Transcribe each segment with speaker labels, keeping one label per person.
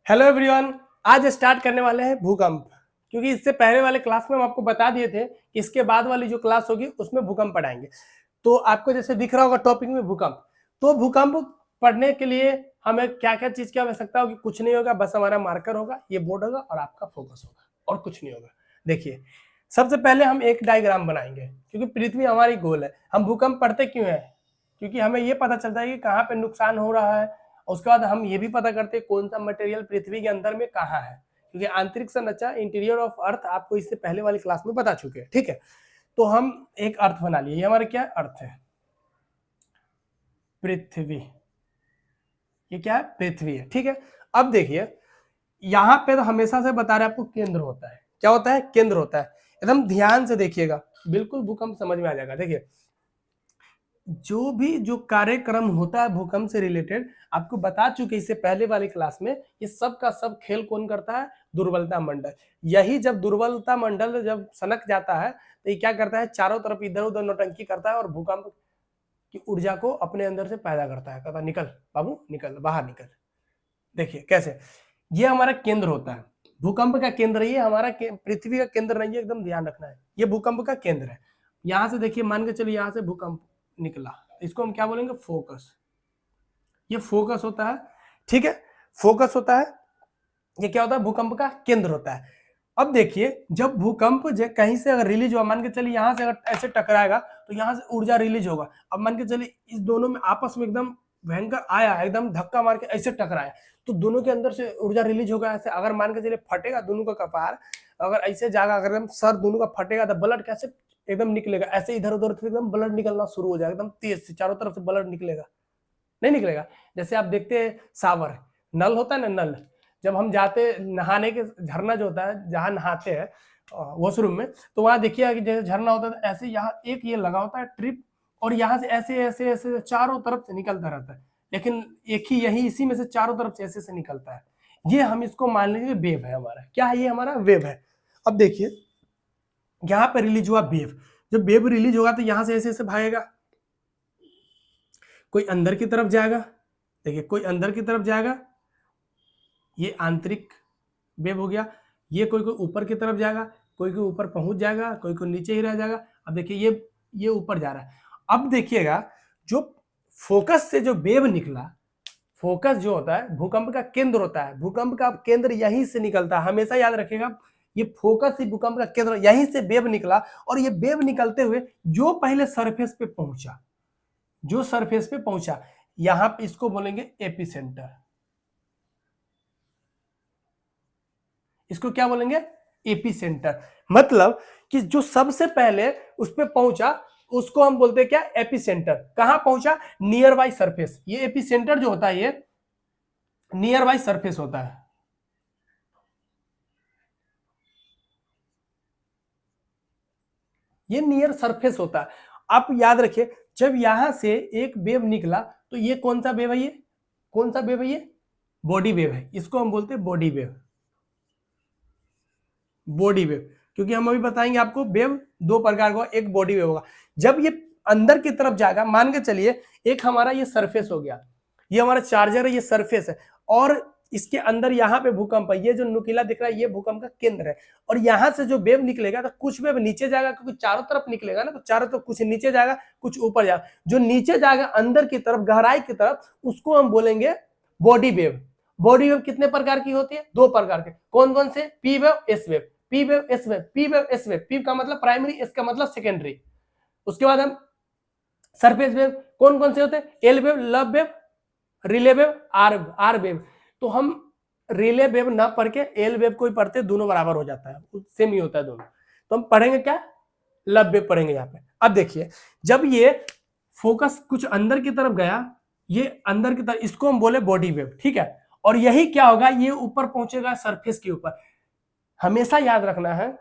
Speaker 1: Hello everyone. आज start करने वाले हैं भूकंप, क्योंकि इससे पहले वाले क्लास में हम आपको बता दिए थे कि इसके बाद वाली जो क्लास होगी उसमें भूकंप पढ़ाएंगे। तो आपको जैसे दिख रहा होगा टॉपिक में भूकंप, तो भूकंप पढ़ने के लिए हमें क्या क्या चीज की आवश्यकता होगी? कुछ नहीं होगा, बस हमारा मार्कर होगा, ये बोर्ड होगा और आपका फोकस होगा, और कुछ नहीं होगा। देखिए, सबसे पहले हम एक डायग्राम बनाएंगे, क्योंकि पृथ्वी हमारी गोल है। हम भूकंप पढ़ते क्यों है? क्योंकि हमें ये पता चलता है कि कहाँ पे नुकसान हो रहा है। उसके बाद हम ये भी पता करते हैं कौन सा मटेरियल पृथ्वी के अंदर में कहाँ है, क्योंकि आंतरिक संरचना इंटीरियर ऑफ अर्थ आपको इससे पहले वाली क्लास में बता चुके हैं। ठीक है, तो हम एक अर्थ बना लिए। ये हमारा क्या है? अर्थ है, पृथ्वी। ये क्या है? पृथ्वी है। ठीक है, अब देखिए, यहाँ पे तो हमेशा से बता रहे आपको केंद्र होता है। क्या होता है? केंद्र होता है। एकदम ध्यान से देखिएगा, बिल्कुल भूकंप समझ में आ जाएगा। देखिए, जो कार्यक्रम होता है भूकंप से रिलेटेड, आपको बता चुके इससे पहले वाली क्लास में, ये सब का सब खेल कौन करता है? दुर्बलता मंडल। यही जब दुर्बलता मंडल जब सनक जाता है तो ये क्या करता है? चारों तरफ इधर उधर नौटंकी करता है और भूकंप की ऊर्जा को अपने अंदर से पैदा करता है। कहता निकल बाबू, निकल बाहर निकल। देखिए कैसे, ये हमारा केंद्र होता है, भूकंप का केंद्र। ये हमारा पृथ्वी का केंद्र नहीं है, एकदम ध्यान रखना है। ये भूकंप का केंद्र है। यहां से देखिए, मान के चलिए यहाँ से भूकंप निकला, इसको हम क्या बोलेंगे? फोकस। ये फोकस होता है। ठीक है, फोकस होता है। ये क्या होता है? भूकंप का केंद्र होता है। अब देखिए, जब भूकंप कहीं से अगर रिलीज हुआ, मान के चलिए यहाँ से अगर ऐसे टकराएगा तो यहाँ से ऊर्जा रिलीज होगा। अब मान के चलिए इस दोनों में आपस में एकदम भयंकर आया, एकदम धक्का मार के ऐसे टकराया, तो दोनों के अंदर से ऊर्जा रिलीज होगा। ऐसे अगर मान के चलिए फटेगा दोनों का कपार, अगर ऐसे जाएगा, अगर एकदम सर दोनों का फटेगा तो ब्लड कैसे एकदम निकलेगा? ऐसे इधर उधर से एकदम ब्लड निकलना शुरू हो जाएगा, एकदम तेज से चारों तरफ से ब्लड निकलेगा। नहीं निकलेगा? जैसे आप देखते हैं शावर, नल होता है ना, नल। जब हम जाते नहाने के, झरना जो होता है जहाँ नहाते हैं वॉशरूम में, तो वहां देखिए कि जैसे झरना होता है, ऐसे यहाँ एक ये लगा होता है ट्रिप, और यहाँ से ऐसे ऐसे ऐसे चारों तरफ से निकलता रहता है। लेकिन एक ही यही इसी में से चारों तरफ से ऐसे से निकलता है। ये हम इसको मान लीजिए वेव है हमारा। क्या है? ये हमारा वेव है। अब देखिए, यहाँ पे रिलीज हुआ वेव। जब वेव रिलीज होगा तो यहाँ से ऐसे ऐसे भागेगा, कोई अंदर की तरफ जाएगा। देखिए, कोई अंदर की तरफ जाएगा, ये आंतरिक वेव हो गया। ये कोई कोई ऊपर की तरफ जाएगा, कोई कोई ऊपर पहुंच जाएगा, कोई कोई नीचे ही रह जाएगा। अब देखिए, ये ऊपर जा रहा है। अब देखिएगा, जो फोकस से जो वेव निकला, फोकस जो होता है भूकंप का केंद्र होता है। भूकंप का केंद्र यहीं से निकलता है, हमेशा याद रखिएगा। ये फोकस ही भूकंप का केंद्र, यहीं से वेव निकला। और ये वेव निकलते हुए जो पहले सरफेस पे पहुंचा, जो सरफेस पे पहुंचा, यहां पे इसको बोलेंगे एपिसेंटर। इसको क्या बोलेंगे? एपिसेंटर। मतलब कि जो सबसे पहले उस पे पहुंचा उसको हम बोलते हैं क्या? एपिसेंटर। कहां पहुंचा? Near by surface. ये एपिसेंटर जो होता है ये नियर बाई सरफेस होता है। ये नियर सरफेस होता है। आप याद रखिए, जब यहां से एक वेव निकला तो ये कौन सा वेव है? ये कौन सा वेव है? ये बॉडी वेव है। इसको हम बोलते हैं बॉडी वेव। बॉडी वेव, क्योंकि हम अभी बताएंगे आपको वेव दो प्रकार का, एक बॉडी वेव होगा। जब ये अंदर की तरफ जाएगा, मान के चलिए एक हमारा ये सरफेस हो गया, ये हमारा चार्जर है, ये सरफेस है, और इसके अंदर यहाँ पे भूकंप है। ये जो नुकीला दिख रहा है ये भूकंप का केंद्र है। और यहाँ से जो वेव निकलेगा तो कुछ वेव नीचे जाएगा, क्योंकि चारों तरफ निकलेगा ना, तो चारों तरफ कुछ नीचे जाएगा कुछ ऊपर जाएगा। जो नीचे जाएगा अंदर की तरफ, गहराई की तरफ, उसको हम बोलेंगे बॉडी वेव। बॉडी वेव कितने प्रकार की होती है? दो प्रकार के। कौन कौन से? P wave, S wave. P wave, S wave. P wave, S wave. P का मतलब प्राइमरी, एस का मतलब सेकेंडरी। उसके बाद हम सरफेस वेव कौन कौन से होते हैं? L wave, love wave, relay wave, R wave. तो हम रिले वेव ना पढ़ के एल वेव को ही पढ़ते, दोनों बराबर हो जाता है, सेम ही होता है दोनों। तो हम पढ़ेंगे क्या? लव वेव पढ़ेंगे यहाँ पे। अब देखिए, जब ये फोकस कुछ अंदर की तरफ गया, ये अंदर की तरफ, इसको हम बोले बॉडी वेव। ठीक है, और यही क्या होगा? ये ऊपर पहुंचेगा सरफेस के ऊपर। हमेशा याद रखना है,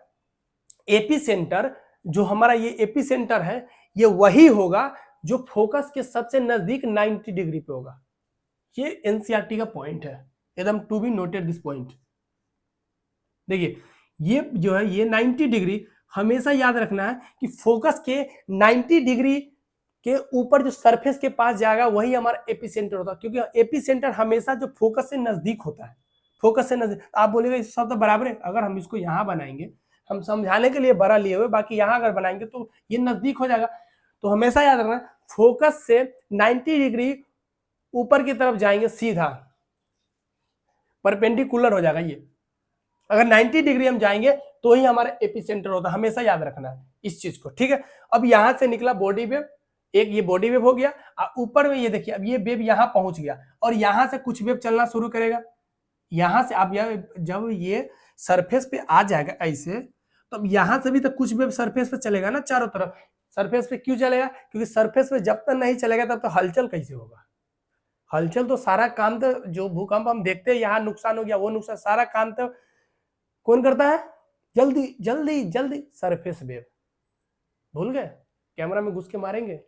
Speaker 1: एपिसेंटर जो हमारा ये एपिसेंटर है, ये वही होगा जो फोकस के सबसे नजदीक 90 डिग्री पे होगा। ये एनसीईआरटी का पॉइंट है, एकदम to be noted this point. देखिए, ये जो है ये 90 डिग्री, हमेशा याद रखना है कि फोकस के 90 डिग्री के ऊपर जो सरफेस के पास जाएगा वही हमारा एपिसेंटर होता है, क्योंकि एपिसेंटर हमेशा जो फोकस से नजदीक होता है। फोकस से नजदीक। आप बोलेगा इस सब तो बराबर है, अगर हम इसको यहाँ बनाएंगे, हम समझाने के लिए बड़ा लिए हुए, बाकी यहाँ अगर बनाएंगे तो ये नजदीक हो जाएगा। तो हमेशा याद रखना फोकस से 90 डिग्री ऊपर की तरफ जाएंगे सीधा, परपेंडिकुलर हो जाएगा ये। अगर 90 डिग्री हम जाएंगे तो ही हमारा एपिसेंटर होता है, हमेशा याद रखना है इस चीज को, ठीक है। अब यहां से निकला बॉडी वेव, एक ये बॉडी वेव हो गया, ऊपर में ये देखिए अब ये वेव यहां पहुंच गया और यहां से कुछ वेव चलना शुरू करेगा। यहां से अब जब ये सरफेस पे आ जाएगा ऐसे, तो अब यहां से भी तो कुछ वेव सरफेस पे चलेगा ना चारों तरफ। सरफेस पे क्यों चलेगा? क्योंकि सरफेस पे जब तक नहीं चलेगा तब तो हलचल कैसे होगा? हलचल तो सारा काम तो जो भूकंप हम देखते हैं यहाँ नुकसान हो गया वो नुकसान, सारा काम तो कौन करता है? जल्दी जल्दी जल्दी सरफेस वेव। भूल गए? कैमरा में घुस के मारेंगे।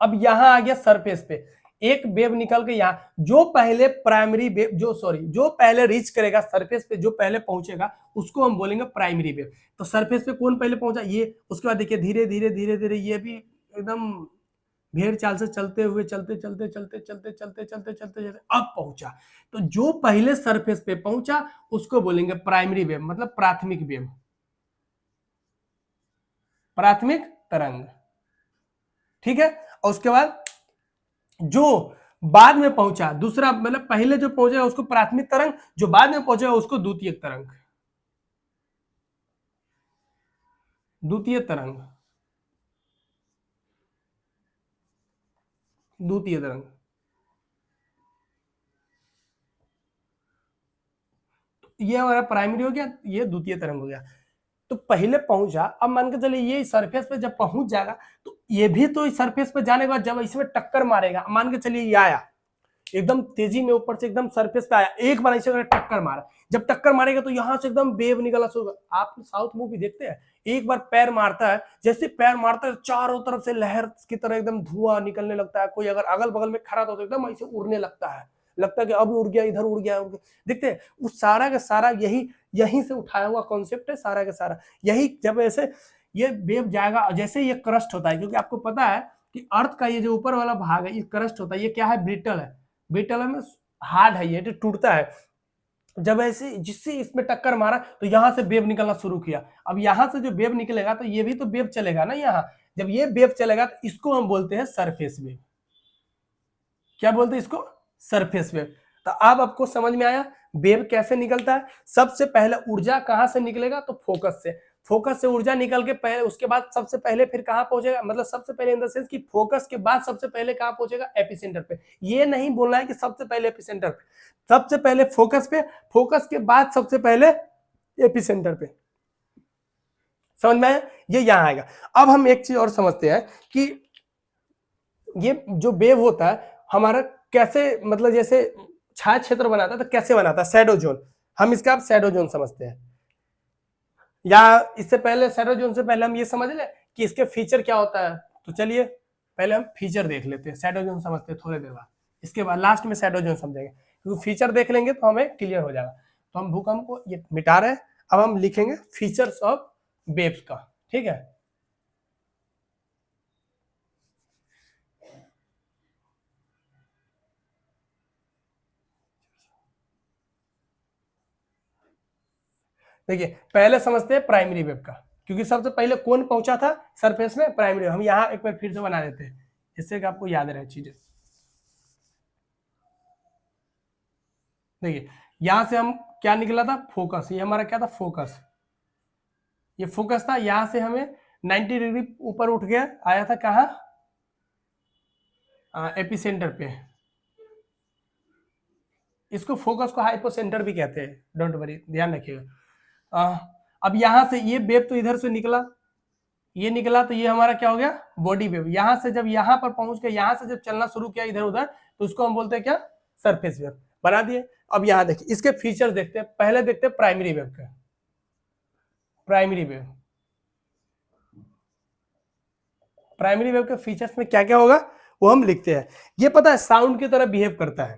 Speaker 1: अब यहां आ गया सरफेस पे एक वेव निकल के यहां, जो पहले प्राइमरी वेव जो पहले रीच करेगा सरफेस पे, जो पहले पहुंचेगा उसको हम बोलेंगे प्राइमरी वेव। तो सरफेस पे कौन पहले पहुंचा? ये। उसके बाद देखिए धीरे धीरे धीरे धीरे ये भी एकदम भेड़ चाल से चलते हुए चलते चलते चलते चलते चलते चलते चलते अब पहुंचा। तो जो पहले सरफेस पे पहुंचा उसको बोलेंगे प्राइमरी वेव, मतलब प्राथमिक वेव, प्राथमिक तरंग, ठीक है। और उसके बाद जो बाद में पहुंचा दूसरा, मतलब पहले जो पहुंचा उसको प्राथमिक तरंग, जो बाद में पहुंचा उसको द्वितीय तरंग, द्वितीय तरंग, द्वितीय तरंग। ये हमारा प्राइमरी हो गया, ये द्वितीय तरंग हो गया। तो पहले पहुंचा, अब मान के चलिए ये सरफेस पे जब पहुंच जाएगा तो ये भी तो इस सरफेस पे जाने के बाद जब इसमें टक्कर मारेगा, मान के चलिए ये आया एकदम तेजी में ऊपर से एकदम सरफेस पे आया, एक बार ऐसे टक्कर मारा, जब टक्कर मारेगा तो यहां से एकदम वेव निकला शुरू। आप साउथ मूवी देखते हैं, एक बार पैर मारता है, जैसे पैर मारता है चारों तरफ से लहर की तरह एकदम धुआं निकलने लगता है, कोई अगर अगल बगल में खड़ा तो एकदम ऐसे उड़ने लगता है, लगता है कि अब उड़ गया, इधर उड़ गया, देखते हैं। उस सारा का सारा यहीं से उठाया हुआ कॉन्सेप्ट है, सारा का सारा यही। जब ऐसे ये वेव जाएगा, जैसे ये क्रस्ट होता है, क्योंकि आपको पता है कि अर्थ का ये जो ऊपर वाला भाग है ये क्रस्ट होता है, ये क्या है? ब्रिटल है, ब्रिटल में हार्ड है, ये टूटता है। जब ऐसे जिससे इसमें टक्कर मारा तो यहां से वेव निकलना शुरू किया। अब यहां से जो वेव निकलेगा तो ये भी तो वेव चलेगा ना यहाँ, जब ये वेव चलेगा तो इसको हम बोलते हैं सरफेस वेव। क्या बोलते हैं इसको? Surface wave. तो अब आपको समझ में आया वेव कैसे निकलता है। सबसे पहले ऊर्जा कहां से निकलेगा? तो फोकस से। फोकस से ऊर्जा निकल के पहले, उसके बाद सबसे पहले फिर कहां पहुंचेगा? मतलब सबसे पहले इन द सेंस कि फोकस के बाद सबसे पहले कहां पहुंचेगा? एपिसेंटर पे। ये नहीं बोलना है कि सबसे पहले एपिसेंटर पे, सबसे पहले फोकस पे, फोकस के बाद सबसे पहले एपिसेंटर पे। समझ में आया? ये यहां आएगा। अब हम एक चीज और समझते हैं कि ये जो वेव होता है हमारा कैसे, मतलब जैसे छाया क्षेत्र बनाता है तो कैसे बनाता है? Shadow zone. हम इसका अब शैडो जोन समझते हैं, या इससे पहले शैडो जोन से पहले हम ये समझ ले कि इसके फीचर क्या होता है। तो चलिए पहले हम फीचर देख लेते हैं, शैडो जोन समझते हैं थोड़ी देर बाद, इसके बाद लास्ट में शैडो जोन समझेंगे, क्योंकि फीचर देख लेंगे तो हमें क्लियर हो जाएगा। तो हम भूकंप को ये मिटा रहे हैं, अब हम लिखेंगे फीचर्स ऑफ वेव्स का, ठीक है। देखिए पहले समझते हैं प्राइमरी वेव का, क्योंकि सबसे पहले कौन पहुंचा था सरफेस में? Primary wave. हम यहाँ एक बार फिर से बना देते हैं जिससे कि आपको याद रहे चीजें। देखिए यहां से हम क्या निकला था? फोकस। ये हमारा क्या था? फोकस। ये फोकस था, यहां से हमें 90 डिग्री ऊपर उठ गया, आया था कहा? एपिसेंटर पे। इसको फोकस को हाइपोसेंटर भी कहते हैं, डोंट वरी, ध्यान रखिएगा। अब यहां से ये वेव तो इधर से निकला, ये निकला तो ये हमारा क्या हो गया? Body wave. यहां से जब यहां पर पहुंच गया, यहां से जब चलना शुरू किया इधर उधर, तो उसको हम बोलते हैं क्या? Surface wave. बना दिए। अब यहां देखिए इसके फीचर देखते हैं, पहले देखते हैं प्राइमरी वेव का। प्राइमरी वेव, प्राइमरी वेव के फीचर्स में क्या क्या होगा वो हम लिखते हैं। ये पता है साउंड की तरह बिहेव करता है,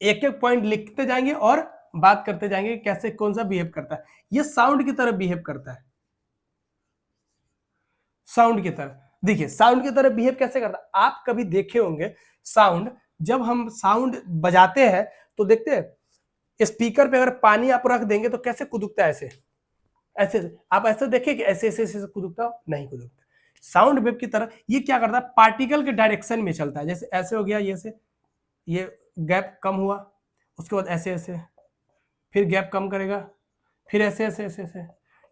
Speaker 1: एक एक पॉइंट लिखते जाएंगे और बात करते जाएंगे कैसे कौन सा बिहेव करता है। ये साउंड की तरह बिहेव करता है, साउंड की तरह। देखिए साउंड की तरह बिहेव कैसे करता है, आप कभी देखे होंगे साउंड, जब हम साउंड बजाते हैं तो देखते हैं स्पीकर पे अगर पानी आप रख देंगे तो कैसे कुदुकता है, ऐसे ऐसे आप ऐसे देखिए कि ऐसे ऐसे ऐसे कुदुकता, नहीं कुदुकता। साउंड वेव की तरह ये क्या करता है, पार्टिकल के डायरेक्शन में चलता है, जैसे ऐसे हो गया, ये से ये गैप कम हुआ, उसके बाद ऐसे ऐसे, फिर गैप कम करेगा, फिर ऐसे ऐसे ऐसे ऐसे।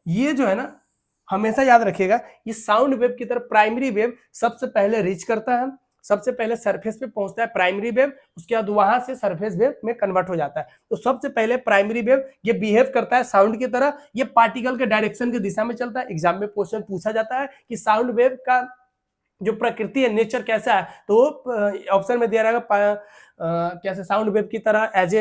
Speaker 1: ये जो है ना, हमेशा याद रखिएगा, ये साउंड वेव की तरह प्राइमरी वेव सबसे पहले रीच करता है, सबसे पहले सरफेस पे पहुंचता है प्राइमरी वेव, उसके बाद वहां से सरफेस वेव में कन्वर्ट हो जाता है। तो सबसे पहले प्राइमरी वेव ये बिहेव करता है साउंड की तरह, ये पार्टिकल के डायरेक्शन की दिशा में चलता है। एग्जाम में क्वेश्चन पूछा जाता है कि साउंड वेव का जो प्रकृति है, नेचर कैसा है, तो ऑप्शन में दिया रहेगा कैसे साउंड वेव की तरह as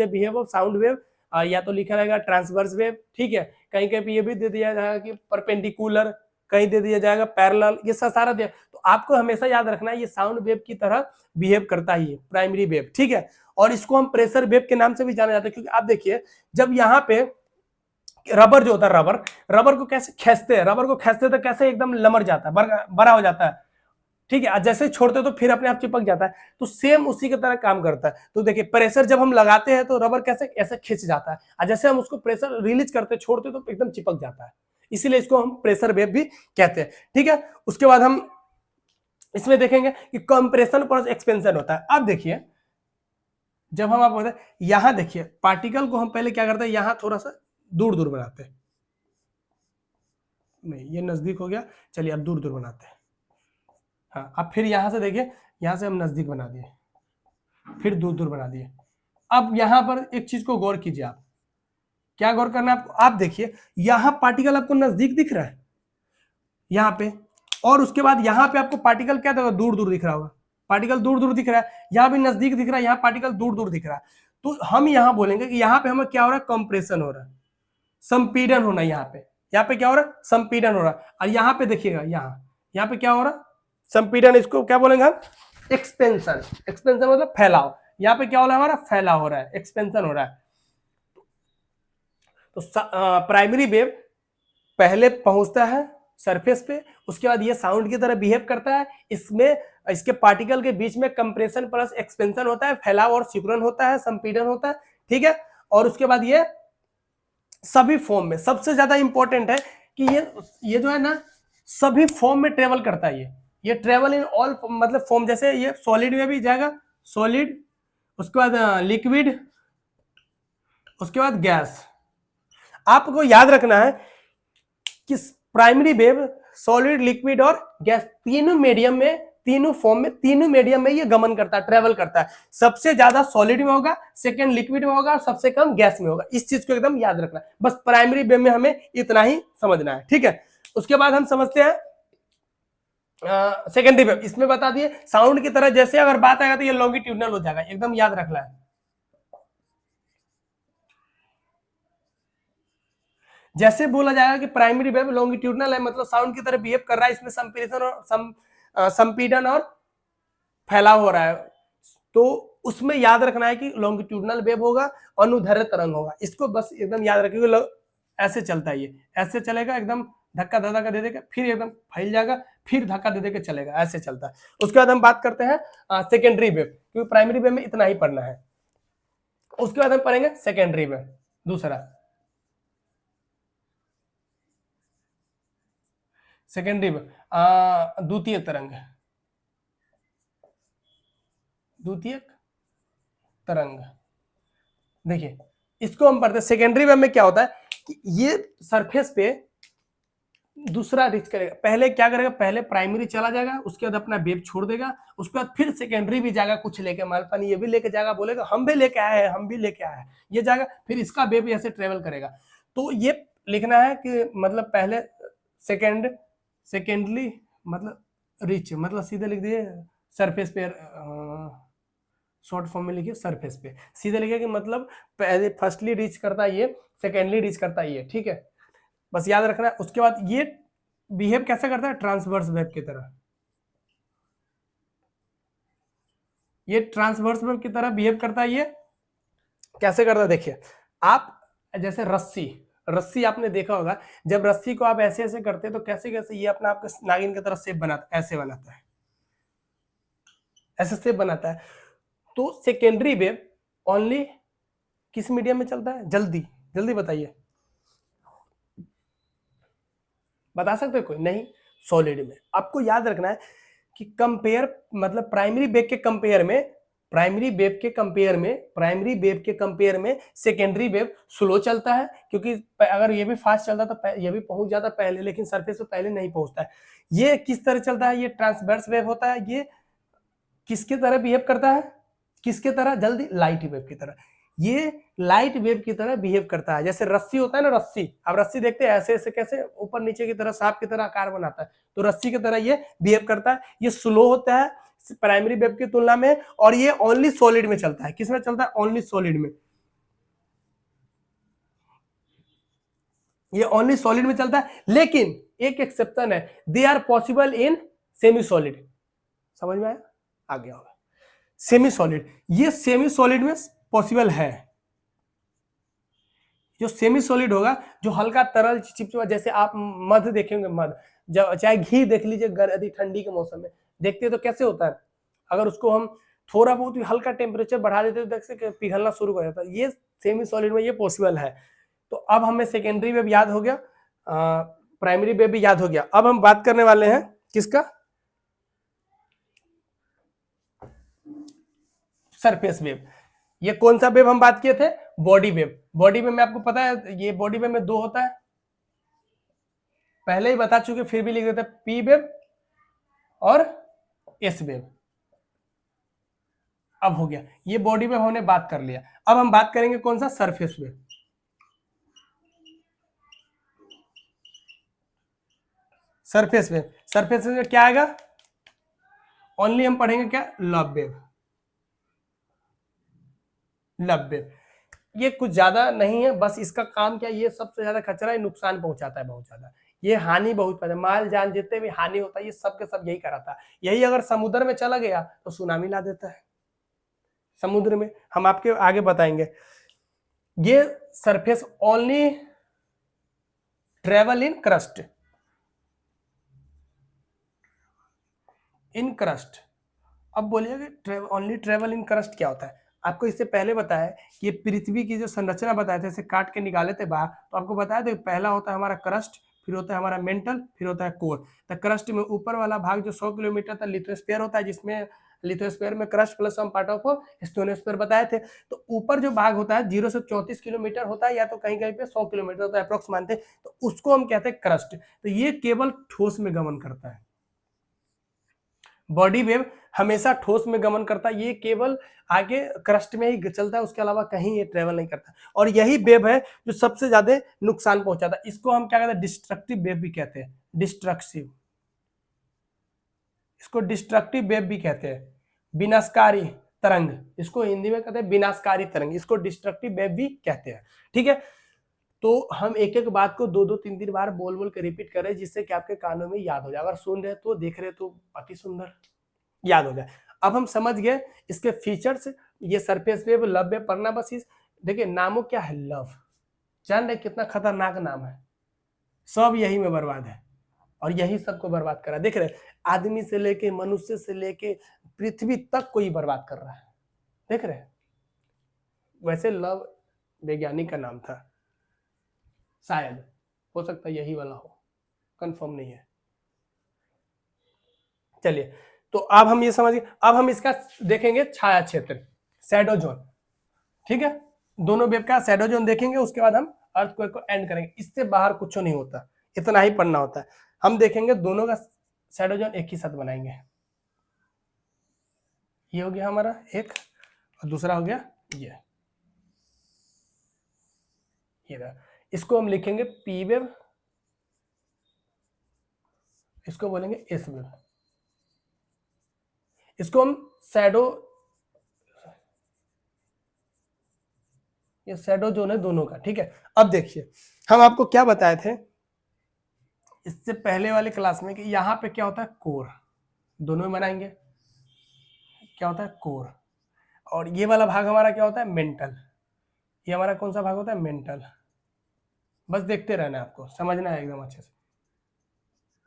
Speaker 1: a behave of sound wave, या तो लिखा रहेगा ट्रांसवर्स वेव, ठीक है। कहीं कहीं ये भी दे दिया जाएगा कि परपेंडिकुलर, कहीं दे दिया जाएगा पैरेलल, ये सारा दिया। तो आपको हमेशा याद रखना है ये साउंड वेव की तरह बिहेव करता ही है प्राइमरी वेव, ठीक है। और इसको हम प्रेशर वेव के नाम से भी जाना जाता है, क्योंकि आप देखिए जब यहाँ पे रबर जो होता है, रबर को कैसे खींचते हैं, रबर को खींचते तो कैसे एकदम लमर जाता है, बड़ा हो जाता है, ठीक है। जैसे ही छोड़ते तो फिर अपने आप चिपक जाता है। तो सेम उसी की तरह काम करता है। तो देखिए प्रेशर जब हम लगाते हैं तो रबर कैसे ऐसे खिंच जाता है, और जैसे हम उसको प्रेशर रिलीज करते छोड़ते तो एकदम चिपक जाता है, इसीलिए इसको हम प्रेशर वेव भी कहते हैं, ठीक है। उसके बाद हम इसमें देखेंगे कि कंप्रेशन प्लस एक्सपेंशन होता है। अब देखिए जब हम आपको यहां देखिए पार्टिकल को हम पहले क्या करते हैं, यहां थोड़ा सा दूर दूर बनाते हैं, नहीं ये नजदीक हो गया, चलिए अब दूर दूर बनाते हैं। हाँ, अब फिर यहां से देखिए, यहां से हम नजदीक बना दिए, फिर दूर दूर बना दिए। अब यहां पर एक चीज को गौर कीजिए, आप क्या गौर करना है आपको, आप देखिए यहां पार्टिकल आपको नजदीक दिख रहा है यहां पे, और उसके बाद यहां पे आपको पार्टिकल क्या होगा, दूर दूर दिख रहा होगा, पार्टिकल दूर दूर दिख रहा है, यहां भी नजदीक दिख रहा है, यहां पार्टिकल दूर दूर दिख रहा है। तो हम यहां बोलेंगे कि यहां पे हमें क्या हो रहा है, कंप्रेशन हो रहा है, संपीड़न होना, यहाँ पे क्या हो रहा है, संपीड़न हो रहा है। और यहाँ पे देखिएगा, यहाँ पे क्या हो रहा है, संपीड़न, इसको क्या बोलेंगे हम, एक्सपेंशन। एक्सपेंशन मतलब फैलाव, यहाँ पे क्या हो रहा है, हमारा फैलाव हो रहा है, एक्सपेंशन हो रहा है। तो प्राइमरी वेव पहले पहुंचता है सरफेस पे, उसके बाद ये साउंड की तरह बिहेव करता है, इसमें इसके पार्टिकल के बीच में कंप्रेशन प्लस एक्सपेंशन होता है, फैलाव और सिकुड़न होता है, संपीड़न होता है, ठीक है। और उसके बाद ये सभी फॉर्म में, सबसे ज्यादा इंपॉर्टेंट है कि ये जो है ना सभी फॉर्म में ट्रेवल करता है, ये ट्रेवल इन ऑल मतलब फॉर्म, जैसे ये सॉलिड में भी जाएगा, सॉलिड, उसके बाद लिक्विड, उसके बाद गैस। आपको याद रखना है कि प्राइमरी वेव सॉलिड, लिक्विड और गैस तीनों मीडियम में, तीनों फॉर्म में, तीनों मीडियम में ये गमन करता है, ट्रेवल करता है। सबसे ज्यादा सॉलिड में होगा, सेकंड लिक्विड में होगा, सबसे कम गैस में होगा। इस चीज को एकदम याद रखना है, बस प्राइमरी वेव में हमें इतना ही समझना है, ठीक है। उसके बाद हम समझते हैं सेकेंडरी वेव। इसमें बता दिए साउंड की तरह जैसे अगर बात आएगा तो ये लॉन्गिट्यूडनल हो जाएगा, एकदम याद रखना है। जैसे बोला जाएगा कि प्राइमरी वेव लॉन्गिट्यूडनल है, मतलब साउंड की तरह बिहेव कर रहा है, इसमें संपीड़न और संपीड़न और फैलाव हो रहा है, तो उसमें याद रखना है कि लॉन्गिट्यूडनल वेव होगा, अनुदैर्ध्य तरंग होगा। इसको बस एकदम याद रखिएगा, ऐसे चलता है, ये ऐसे चलेगा, एकदम धक्का धक्का दे देगा, फिर एकदम फैल जाएगा, फिर धक्का दे देकर चलेगा, ऐसे चलता है। उसके बाद हम बात करते हैं सेकेंडरी वेव, क्योंकि प्राइमरी वेव में इतना ही पढ़ना है। उसके बाद हम पढ़ेंगे सेकेंडरी वेव, दूसरा सेकेंडरी वेव, द्वितीय तरंग, द्वितीय तरंग। देखिए इसको हम पढ़ते हैं, सेकेंडरी वेव में क्या होता है कि ये सरफेस पे दूसरा रीच करेगा, पहले क्या करेगा, पहले प्राइमरी चला जाएगा, उसके बाद अपना वेव छोड़ देगा, उसके बाद फिर सेकेंडरी भी जाएगा, कुछ लेके माल पानी ये भी लेके जाएगा, बोलेगा हम भी लेके आए हैं, हम भी लेके आए हैं, ये जाएगा, फिर इसका वेव ऐसे ट्रेवल करेगा। तो ये लिखना है कि मतलब पहले सेकेंडली मतलब रीच, मतलब सीधे लिख दिए सरफेस पे, शॉर्ट फॉर्म में लिखिए सरफेस पे, सीधे लिखिए कि मतलब पहले फर्स्टली रीच करता है ये, सेकेंडली रीच करता है ये, ठीक है, बस याद रखना है। उसके बाद ये बिहेव कैसे करता है, ट्रांसवर्स वेव की तरह, ये ट्रांसवर्स वेव की तरह बिहेव करता है। ये कैसे करता है, देखिए आप जैसे रस्सी आपने देखा होगा, जब रस्सी को आप ऐसे ऐसे करते हैं तो कैसे कैसे ये अपना आपका नागिन की तरह शेप बनाता है, ऐसे बनाता है, ऐसे शेप बनाता है। तो सेकेंडरी वेव ओनली किस मीडियम में चलता है? जल्दी जल्दी बताइए, बता सकते हो कोई? नहीं, सॉलिड में। आपको याद रखना है कि कंपेयर मतलब प्राइमरी वेव के कंपेयर में, प्राइमरी वेव के कंपेयर में सेकेंडरी वेव स्लो चलता है, क्योंकि अगर ये भी फास्ट चलता तो ये भी पहुंच जाता पहले, लेकिन सरफेस पे पहले नहीं पहुंचता है। ये किस तरह चलता है? ये ट्रांसवर्स वेव होता है। ये किसके तरह बिहेव करता है? किसके तरह? जल्दी, लाइट वेव की तरह। ये लाइट वेव की तरह बिहेव करता है। जैसे रस्सी होता है ना, रस्सी, अब रस्सी देखते हैं ऐसे ऐसे कैसे ऊपर नीचे की तरह सांप की तरह आकार बनाता है, तो रस्सी की तरह ये बिहेव करता है। ये स्लो होता है प्राइमरी वेव की तुलना में, और ये ओनली सॉलिड में चलता है। किसमें चलता है? ओनली सॉलिड में। ये ओनली सॉलिड में चलता है, लेकिन एक एक्सेप्शन है, they are possible in semi solid. समझ में आया? आ गया होगा। सेमी सॉलिड, ये सेमी सॉलिड में पॉसिबल है। जो सेमी सॉलिड होगा, जो हल्का तरल चिपचिपा, जैसे आप मध देखेंगे, मध जब चाहे घी देख लीजिए, यदि ठंडी के मौसम में देखते हैं तो कैसे होता है, अगर उसको हम थोड़ा बहुत भी हल्का टेम्परेचर बढ़ा देते तो देख सकते पिघलना शुरू हो जाता है। ये सेमी सॉलिड में ये पॉसिबल है। तो अब हमें सेकेंडरी वेव याद हो गया, प्राइमरी वेव भी याद हो गया। अब हम बात करने वाले हैं किसका? Surface wave. ये कौन सा वेव हम बात किए थे? Body wave. बॉडी वेव में आपको पता है, ये बॉडी वेव में दो होता है, पहले ही बता चुके, फिर भी लिख देते हैं, पी वेव और एस वेव। अब हो गया, ये बॉडी वेव हमने बात कर लिया। अब हम बात करेंगे कौन सा? Surface wave. Surface wave, surface wave क्या आएगा? ओनली हम पढ़ेंगे क्या? Love wave. लव वेव ये कुछ ज्यादा नहीं है, बस इसका काम क्या, ये सबसे ज्यादा खतरा है, नुकसान पहुंचाता है बहुत ज्यादा, ये हानि बहुत ज्यादा, माल जान जितने भी हानि होता है ये सब के सब यही कराता है। यही अगर समुद्र में चला गया तो सुनामी ला देता है समुद्र में, हम आपके आगे बताएंगे। ये surface only travel in crust, in crust. अब बोलिए ओनली ट्रेवल इन क्रस्ट क्या होता है? आपको इससे पहले बताया कि ये पृथ्वी की जो संरचना बताए थे, इसे काट के निकाले थे बाहर, तो आपको बताया था पहला होता है हमारा क्रस्ट, फिर होता है हमारा मेंटल, फिर होता है कोर। तो क्रस्ट में ऊपर वाला भाग जो 100 किलोमीटर तक लिथोस्फीयर होता है, जिसमें लिथोस्फीयर में crust plus some part of asthenosphere बताए थे। तो ऊपर जो भाग होता है 0 से 34 किलोमीटर होता है, या तो कहीं कहीं पे 100 किलोमीटर होता है अप्रोक्स मानते हैं, तो उसको हम कहते हैं क्रस्ट। तो ये केवल ठोस में गमन करता है। बॉडी वेव हमेशा ठोस में गमन करता है, ये केवल आगे क्रस्ट में ही चलता है, उसके अलावा कहीं ये ट्रेवल नहीं करता। और यही वेव है जो सबसे ज्यादा नुकसान पहुंचाता है। इसको हम क्या कहते हैं? डिस्ट्रक्टिव वेव भी कहते हैं। डिस्ट्रक्टिव, इसको डिस्ट्रक्टिव वेव भी कहते हैं। विनाशकारी तरंग, इसको हिंदी में कहते हैं विनाशकारी तरंग, इसको डिस्ट्रक्टिव वेव भी कहते हैं। ठीक है, तो हम एक एक बात को दो दो तीन तीन बार बोल बोल के रिपीट कर रहे हैं, जिससे कि आपके कानों में याद हो जाए। अगर सुन रहे तो, देख रहे तो अति सुंदर याद हो जाए। अब हम समझ गए इसके फीचर्स, ये सरफेस वेव, लव वेव पढ़ना बस। इस देखिए नामों क्या है, लव, जान रहे कितना खतरनाक नाम है, सब यही में बर्बाद है और यही सबको बर्बाद कर रहा है। देख रहे आदमी से लेके, मनुष्य से लेके पृथ्वी तक कोई बर्बाद कर रहा है, देख रहे। वैसे लव वैज्ञानिक का नाम था, शायद हो सकता है यही वाला हो, कंफर्म नहीं है। चलिए, तो अब हम ये समझ गए। अब हम इसका देखेंगे छाया क्षेत्र, शैडो जोन। ठीक है, दोनों वेव का शैडो जोन देखेंगे, उसके बाद हम अर्थक्वेक को एंड करेंगे। इससे बाहर कुछ नहीं होता, इतना ही पढ़ना होता है। हम देखेंगे दोनों का शैडो जोन एक ही साथ बनाएंगे। ये हो गया हमारा एक, और दूसरा हो गया ये इसको हम लिखेंगे पी वेव, इसको बोलेंगे एस वेव। इसको हम शैडो, ये शैडो जोन है दोनों का। ठीक है, अब देखिए हम आपको क्या बताए थे इससे पहले वाले क्लास में कि यहाँ पे क्या होता है, कोर, दोनों में बनाएंगे। क्या होता है? कोर। और ये वाला भाग हमारा क्या होता है? मेंटल। ये हमारा कौन सा भाग होता है? मेंटल। बस देखते रहना है, आपको समझना है एकदम अच्छे से।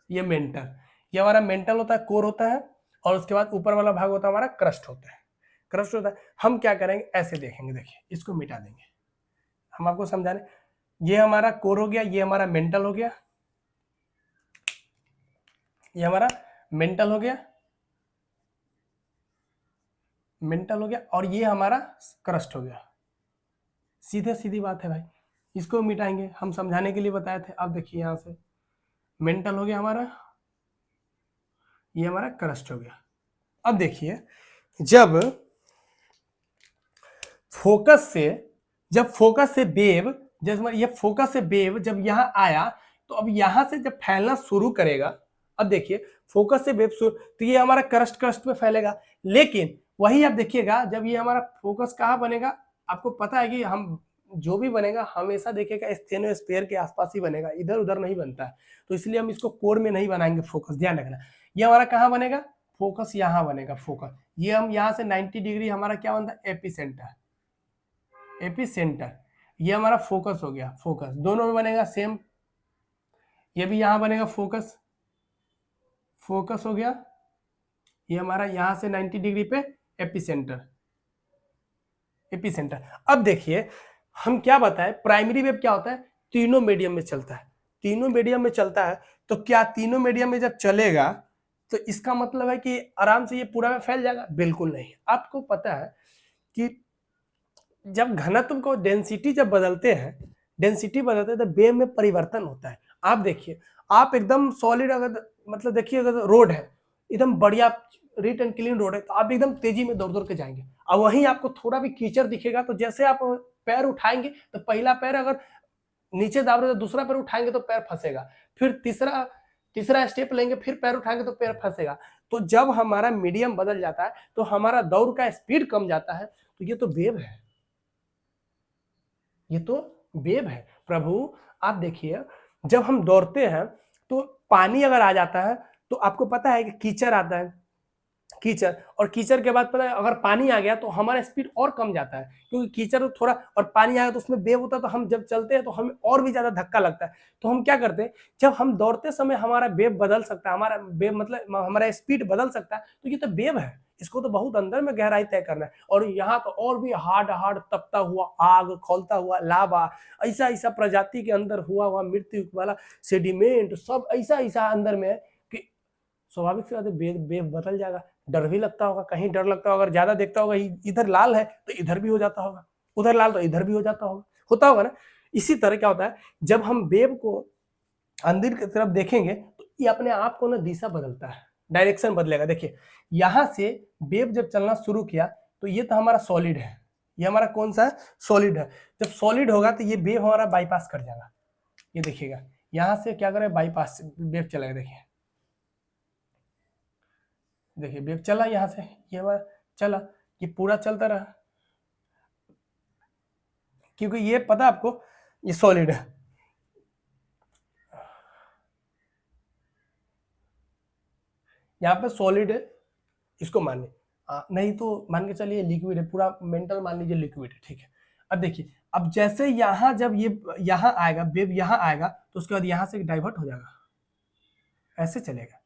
Speaker 1: ये मेंटल, ये हमारा मेंटल होता है, कोर होता है, और उसके बाद ऊपर वाला भाग होता है हमारा क्रस्ट होता है। क्रस्ट होता है। हम क्या करेंगे, ऐसे देखेंगे, देखिए इसको मिटा देंगे, हम आपको समझा रहे, ये हमारा कोर हो गया, ये हमारा मेंटल हो गया, ये हमारा मेंटल हो गया, मेंटल हो गया, और ये हमारा क्रस्ट हो गया। सीधे सीधी बात है भाई, इसको मिटाएंगे, हम समझाने के लिए बताए थे। अब देखिए यहां से मेंटल हो गया हमारा, ये हमारा क्रस्ट हो गया। अब देखिए जब फोकस से वेव, जैसे ये फोकस से वेव जब यहाँ आया, तो अब यहां से जब फैलना शुरू करेगा, अब देखिए फोकस से वेव तो ये हमारा क्रस्ट में फैलेगा। लेकिन वही आप देखिएगा, जब ये हमारा फोकस कहाँ बनेगा, आपको पता है कि हम जो भी बनेगा हमेशा देखिएगा स्टेनोस्फीयर के आसपास ही बनेगा, इधर उधर नहीं बनता है। तो इसलिए हम इसको कोर में नहीं बनाएंगे फोकस, ध्यान रखना। ये हमारा कहाँ बनेगा, फोकस यहाँ बनेगा, फोकस। ये हम यहाँ से 90 डिग्री हमारा क्या बनता है, एपिसेंटर। ये हमारा फोकस हो गया, फोकस दोनों में बनेगा सेम। ये भी यहाँ बनेगा फोकस हो गया, ये हमारा यहाँ से 90 डिग्री पे एपिसेंटर। अब देखिए हम क्या बताएं, प्राइमरी वेव क्या होता है, तीनों मीडियम में चलता है, तीनों मीडियम में चलता है। तो क्या तीनों मीडियम में जब चलेगा तो इसका मतलब है कि आराम से ये पूरा में फैल जाएगा? बिल्कुल नहीं। आपको पता है कि जब घनत्व को डेंसिटी जब बदलते हैं तो वेव में परिवर्तन होता है। आप देखिए, आप एकदम सॉलिड, अगर मतलब देखिए अगर रोड है एकदम बढ़िया रीट एंड क्लीन रोड है, तो आप एकदम तेजी में दौड़ के जाएंगे, और वहीं आपको थोड़ा भी कीचड़ दिखेगा तो जैसे आप पैर उठाएंगे तो पहला पैर अगर नीचे दाब रहे तो दूसरा पैर उठाएंगे तो पैर फंसेगा, फिर तीसरा स्टेप लेंगे, फिर पैर उठाएंगे तो पैर फंसेगा। तो जब हमारा मीडियम बदल जाता है तो हमारा दौड़ का स्पीड कम जाता है, तो ये तो वेव है, ये तो वेव है प्रभु। आप देखिए जब हम दौड़ते हैं तो पानी अगर आ जाता है तो आपको पता है कि कीचड़ आता है, कीचड़, और कीचड़ के बाद पता है अगर पानी आ गया तो हमारा स्पीड और कम जाता है, क्योंकि कीचड़ थोड़ा और पानी आया तो उसमें वेव होता है, तो हम जब चलते हैं तो हमें और भी ज्यादा धक्का लगता है। तो हम क्या करते हैं, जब हम दौड़ते समय हमारा वेव बदल सकता है, हमारा वेव मतलब हमारा स्पीड बदल सकता है, तो ये तो वेव है, इसको तो बहुत अंदर में गहराई तय करना है। और यहाँ तो और भी हार्ड तपता हुआ आग, खौलता हुआ लावा, ऐसा प्रजाति के अंदर हुआ मृत्यु वाला सेडिमेंट, सब ऐसा अंदर में है कि स्वाभाविक से वेव बदल जाएगा। डर भी लगता होगा, कहीं डर लगता होगा, अगर ज्यादा देखता होगा इधर लाल है तो इधर भी हो जाता होगा, उधर लाल तो इधर भी हो जाता होगा ना। इसी तरह क्या होता है, जब हम वेव को अंदर की तरफ देखेंगे तो ये अपने आप को ना दिशा बदलता है, डायरेक्शन बदलेगा। देखिए यहां से वेव जब चलना शुरू किया तो ये तो हमारा सॉलिड है, ये हमारा कौन सा है, सॉलिड है। जब सॉलिड होगा तो ये वेव हमारा बाईपास कर जाएगा, ये देखिएगा यहां से क्या करे, बाईपास वेव चलेगा। देखिए वेव चला, यहाँ से ये हमारा चला, ये पूरा चलता रहा, क्योंकि ये पता आपको ये सॉलिड है। यहाँ पे सॉलिड है, इसको मान लीजिए, नहीं तो मान के चलिए लिक्विड है, पूरा मेंटल मान लीजिए लिक्विड है, ठीक है। अब देखिए, अब जैसे यहाँ जब ये यहाँ आएगा, वेव यहाँ आएगा तो उसके बाद यहाँ से डाइवर्ट हो जाएगा, ऐसे चलेगा,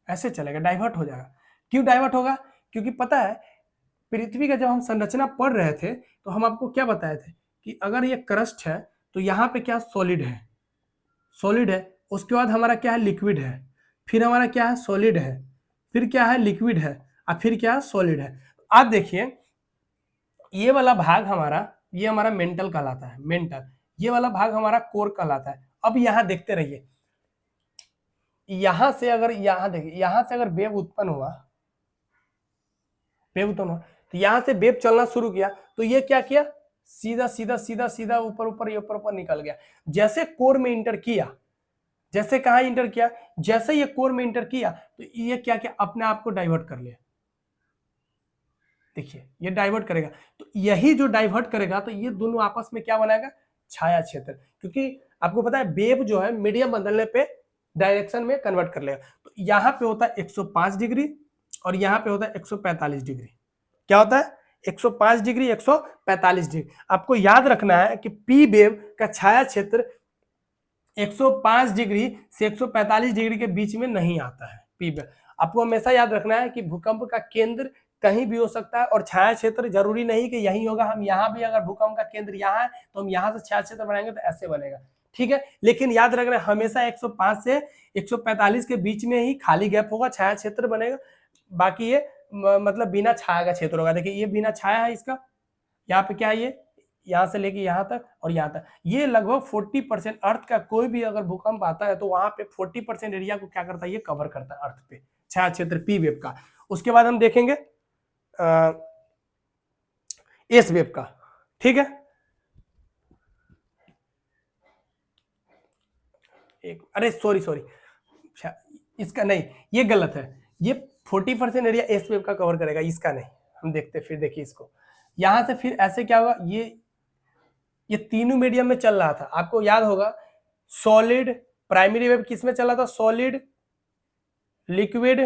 Speaker 1: ऐसे चलेगा, डाइवर्ट हो जाएगा। क्यों डाइवर्ट होगा, क्योंकि पता है पृथ्वी का जब हम संरचना पढ़ रहे थे तो हम आपको क्या बताए थे कि अगर ये क्रस्ट है तो यहाँ पे क्या सॉलिड है, सॉलिड है, उसके बाद हमारा क्या है, लिक्विड है, फिर हमारा क्या है, सॉलिड है, फिर क्या है, लिक्विड है, और फिर क्या है, सॉलिड है। आप देखिए ये वाला भाग हमारा, ये हमारा मेंटल कहलाता है, मेंटल, ये वाला भाग हमारा कोर कहलाता है। अब यहाँ देखते रहिए, यहां से अगर यहाँ देखिए, यहां से अगर वेव उत्पन्न हुआ, तो यहां से वेव चलना शुरू किया तो ये क्या किया, सीधा ऊपर निकल गया। जैसे कोर में इंटर किया, जैसे कहा इंटर किया, जैसे ये कोर में इंटर किया तो ये क्या किया, अपने आप को डाइवर्ट कर लिया। देखिए ये डाइवर्ट करेगा, तो यही जो डाइवर्ट करेगा तो ये दोनों आपस में क्या बनाएगा, छाया क्षेत्र। क्योंकि आपको पता है वेव जो है मीडियम बदलने पे डायरेक्शन में कन्वर्ट कर लेगा। तो यहाँ पे होता है 105 डिग्री और यहाँ पे होता है 145 डिग्री। क्या होता है, 105 डिग्री, 145 डिग्री। आपको याद रखना है कि पी वेव का छाया क्षेत्र 105 डिग्री से 145 डिग्री के बीच में नहीं आता है, पी वेव। आपको हमेशा याद रखना है कि भूकंप का केंद्र कहीं भी हो सकता है और छाया क्षेत्र जरूरी नहीं कि यही होगा। हम यहाँ भी अगर भूकंप का केंद्र यहाँ है तो हम यहाँ से छाया क्षेत्र बनाएंगे तो ऐसे बनेगा, ठीक है। लेकिन याद रखना हमेशा 105 से 145 के बीच में ही खाली गैप होगा, छाया क्षेत्र बनेगा। बाकी ये मतलब बिना छाया का क्षेत्र होगा। देखिए ये बिना छाया है इसका, यहाँ पे क्या है, ये यहाँ से लेके यहाँ तक और यहाँ तक, ये लगभग 40% अर्थ का कोई भी अगर भूकंप आता है तो वहां पे 40% एरिया को क्या करता है, ये कवर करता है अर्थ पे, छाया क्षेत्र पी वेव का। उसके बाद हम देखेंगे एस वेव का, ठीक है। अरे सॉरी इसका नहीं, ये गलत है, ये 40% एरिया एस वेव का कवर करेगा, इसका नहीं। हम देखते फिर, देखिए इसको यहां से फिर ऐसे क्या होगा, ये तीनों मीडियम में चल रहा था, आपको याद होगा। सॉलिड प्राइमरी वेव किस में चल रहा था, सॉलिड, लिक्विड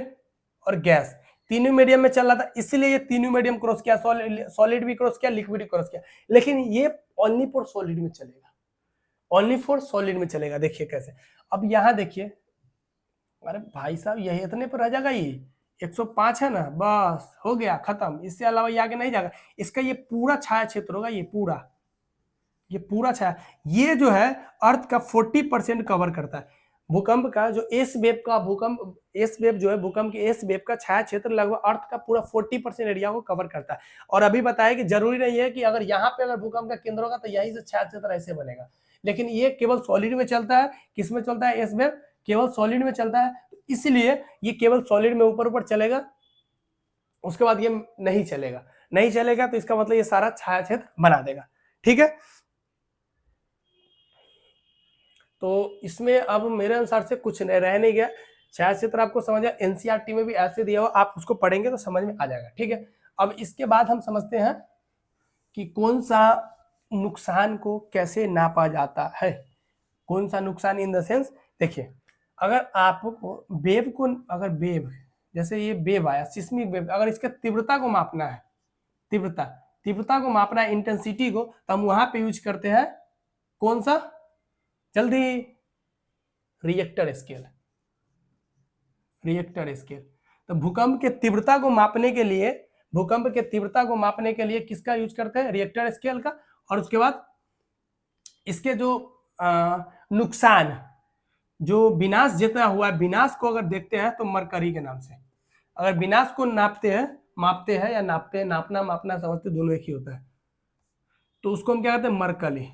Speaker 1: और गैस, तीनों मीडियम में चल रहा था, इसलिए ये तीनों मीडियम क्रॉस किया, सॉलिड भी क्रॉस किया, लिक्विड भी क्रॉस किया। लेकिन ये ओनली फॉर सॉलिड में चलेगा, ओनली फॉर सॉलिड में चलेगा। देखिए कैसे, अब यहां देखिए, अरे भाई साहब यही इतने पर रह जाएगा, ये 105 है ना, बस हो गया खत्म, इससे अलावा ये आगे नहीं जाएगा। इसका ये पूरा छाया क्षेत्र होगा, ये पूरा छाया, ये जो है अर्थ का 40% कवर करता है। भूकंप का जो एस वेव का एस वेव जो है, भूकंप के एस वेव का छाया क्षेत्र लगभग अर्थ का पूरा 40% एरिया को कवर करता है। और अभी बताया कि जरूरी नहीं है कि अगर यहाँ पे अगर भूकंप का केंद्र होगा तो यहीं से छाया क्षेत्र ऐसे बनेगा, लेकिन ये केवल सॉलिड में चलता है। किस में चलता है, एस वेव केवल सॉलिड में चलता है, इसलिए ये केवल सॉलिड में ऊपर ऊपर चलेगा, उसके बाद ये नहीं चलेगा, तो इसका मतलब ये सारा छाया क्षेत्र बना देगा, ठीक है। तो इसमें अब मेरे अनुसार से कुछ रह नहीं गया, छाया क्षेत्र आपको समझ आया, एनसीईआरटी में भी ऐसे दिया हो, आप उसको पढ़ेंगे तो समझ में आ जाएगा, ठीक है। अब इसके बाद हम समझते हैं कि कौन सा नुकसान को कैसे नापा जाता है। कौन सा नुकसान इन द सेंस, देखिए अगर आपको वेव को, अगर वेव जैसे ये वेव आया, सिस्मिक वेव, अगर इसके तीव्रता को मापना है, तीव्रता को मापना है, इंटेंसिटी को, तो हम वहां पे यूज करते हैं कौन सा, जल्दी, रिएक्टर स्केल। तो भूकंप के तीव्रता को मापने के लिए किसका यूज करते हैं, रिएक्टर स्केल का। और उसके बाद इसके जो नुकसान, जो विनाश जितना हुआ है, विनाश को अगर देखते हैं तो मरकरी के नाम से, अगर विनाश को मापते हैं नापना मापना समझते दोनों एक ही होता है, तो उसको हम क्या कहते हैं, मरकली।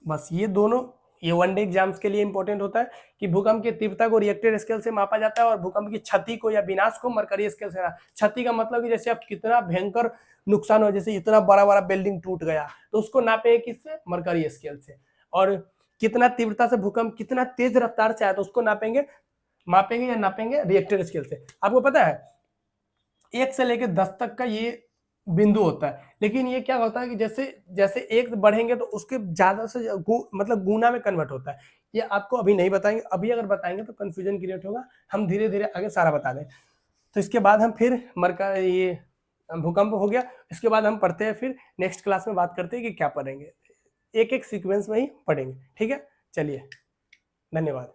Speaker 1: बस ये दोनों, ये वनडे एग्जाम्स के लिए इंपॉर्टेंट होता है कि भूकंप की तीव्रता को रिएक्टर स्केल से मापा जाता है और भूकंप की क्षति को या विनाश को मरकरी स्केल से। क्षति का मतलब कि जैसे अब कितना भयंकर नुकसान हो, जैसे इतना बड़ा बड़ा बिल्डिंग टूट गया तो उसको नापे किससे, मरकरी स्केल से। और कितना तीव्रता से भूकंप कितना तेज रफ्तार से आया तो उसको नापेंगे रिएक्टर स्केल से। आपको पता है 1 से लेकर 10 तक का ये बिंदु होता है, लेकिन ये क्या होता है कि जैसे जैसे 1 बढ़ेंगे तो उसके ज्यादा से मतलब गुना में कन्वर्ट होता है। ये आपको अभी नहीं बताएंगे, अभी अगर बताएंगे तो कंफ्यूजन क्रिएट होगा, हम धीरे धीरे आगे सारा बता दें। तो इसके बाद हम फिर ये भूकंप हो गया, इसके बाद हम पढ़ते हैं, फिर नेक्स्ट क्लास में बात करते हैं कि क्या पढ़ेंगे, एक एक सीक्वेंस में ही पढ़ेंगे, ठीक है। चलिए, धन्यवाद।